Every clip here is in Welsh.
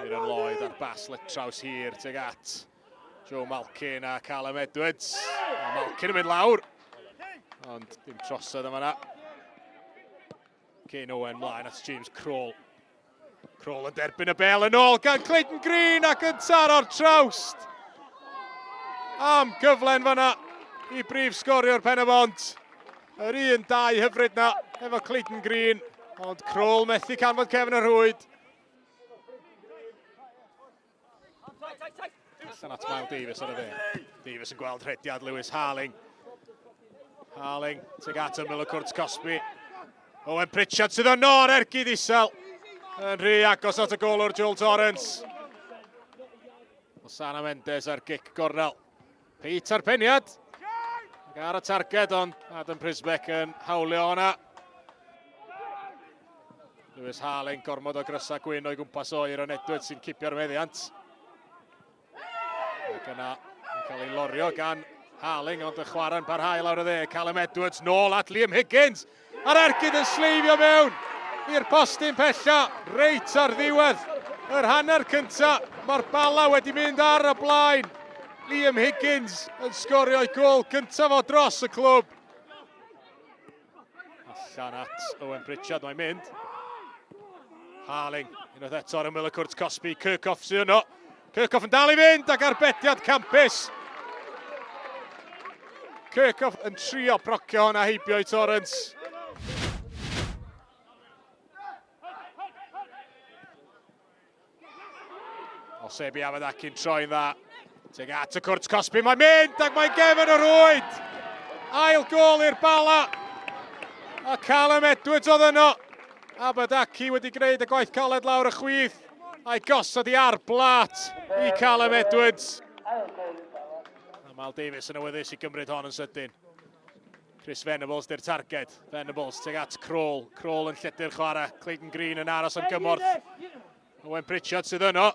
Iron Lloyd ar bas litraws hir tuag at Joe Malkin a Callum Edwards. A Malkin yn mynd lawr, ond dim trosedd yma na. Cyn Owen mlaen at James Crawl. Crawl yn derbyn y bel yn ôl gan Clayton Green ac yn taro'r trawst. Am gyflen fan'na i brif sgorio'r Pen-y-bont. Yr 1-2 hyfryd na efo Clayton Green, ond Crawl methu canfod cefn y rhwyd. Allan at Miles Davies ar y dde. Davies yn gweld rhediad Lewis Harling. Harling tuag at y Miller Courts Cosby. Owen Pritchard sydd yn o'r ergyd isel. Yn rhy agos at y golwr Joel Torrance. Losana Mendes ar gic gornel. Pete ar peniad. Ac ar y targed, ond Adam Prisbeck yn hawlio honna. Lewis Harling, gormod o grysa gwyn o'i gwmpas oer, ond Edwards sy'n cipio'r meddiant. Ac yna yn cael ei lorio gan Harling, ond y chwarae'n parhau lawr y dde. Callum Edwards nôl at Liam Higgins. A'r ergyd yn sleifio mewn i'r postyn pella, reit ar ddiwedd yr hanner cynta. Mae'r Bala wedi mynd ar y blaen. Liam Higgins yn sgorio'i gôl cyntaf o dros y clwb. Allan at Owen Pritchard mae'n mynd. Harling, unwaith eto ar y Miller Courts Cosby, Kirkhoff sy'n yno. Kirkhoff yn dal i fynd ac arbediad campus. Kirkhoff yn trio procio honna heibio i Torrance. O Sebi Abadaki'n troi'n dda. Tuag at y Courts Cosby, mae'n mynd ac mae'n gefn y rwyd. Ail gôl i'r Bala. A Callum Edwards oedd yno. Abadaki wedi gwneud y gwaith caled lawr y chwith. A'i gosod i ar blat i Callum Edwards. A Miles Davies yn awyddus i gymryd hon yn sydyn. Chris Venables di'r targed. Venables tuag at Crawl. Crawl yn lledu'r chwarae. Clayton Green yn aros am gymorth. Owen Pritchard sydd yno.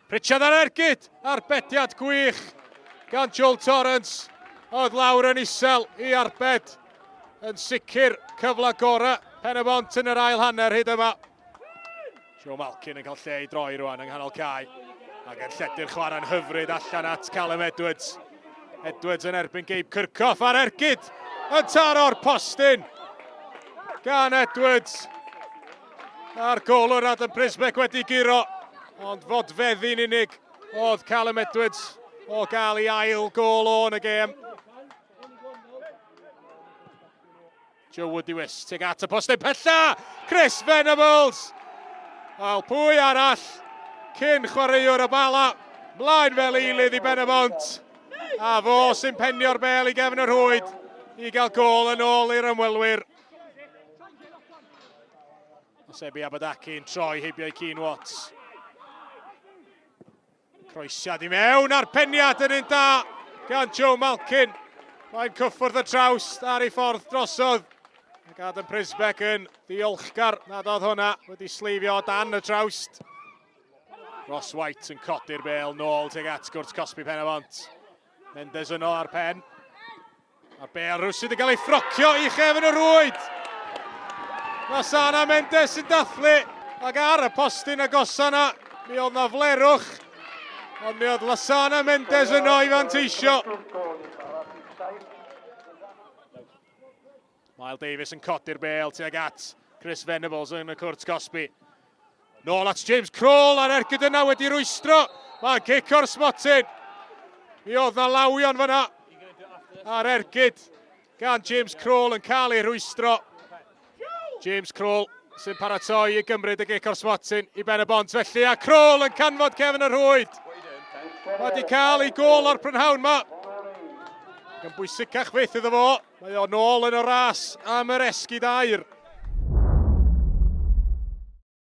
Pritchard ar ergyd. Arbediad gwych gan Joel Torrance. Oedd lawr yn isel i arbed. Yn sicr cyfle gorau. Pen-y-bont yn yr ail hanner hyd yma. Joe Malkin yn cael lle i droi rwan yng nghanol cae. Ac yn lledu'r chwarae'n hyfryd allan at Callum Edwards. Edwards yn erbyn Gabe Kirkhoff ar ergyd. Yn taro'r postyn. Gan Edwards. A'r golwr Adam Prisbeck wedi giro. Ond fod feddi'n unig oedd Callum Edwards o gael ei ail gôl o'n y gêm. Joe Woodywys tuag at y postyn pella. Chris Venables. Wel, pwy arall cyn chwaraewr y Bala. Mlaen fel eilydd i Pen-y-bont. A fo sy'n penio'r bel i gefn y rhwyd i gael gôl yn ôl i'r ymwelwyr. Sebi Abadaki'n troi heibio i Keen Watts. Croesiad i mewn a'r peniad yn un da gan Joe Malkin. Mae'n cyffwrdd y trawst ar ei ffordd drosodd. Ac Adam Prisbeck yn ddiolchgar nad oedd hwnna wedi sleifio o dan y trawst. Ross White yn codi'r bel nôl tuag at Courts Cosby Pen-y-bont. Mendes yno ar pen. A'r bel rwsyd yn cael ei ffrocio i chefn y rwyd. Losana Mendes yn dathlu ac ar y postyn agosa yna. Mi oedd na flerwch. Ond mi oedd Losana Mendes yno i fanteisio. Miles Davies yn codi'r bel tuag at Chris Venables yn y Courts Cosby. Nôl at James Crawl ar ergyd yna wedi rwystro. Mae'n cic o'r smotyn. Mi oedd na lawion fyna ar ergyd gan James Crawl yn cael ei rwystro. James Crawl sy'n paratoi i gymryd y gic o'r smotyn i Pen-y-bont felly. A Crawl yn canfod cefn y rhwyd. Wedi cael ei gôl o'r prynhawn yma. Yn bwysicach fyth iddo fo. Mae o nôl yn y ras am yr esgyd air.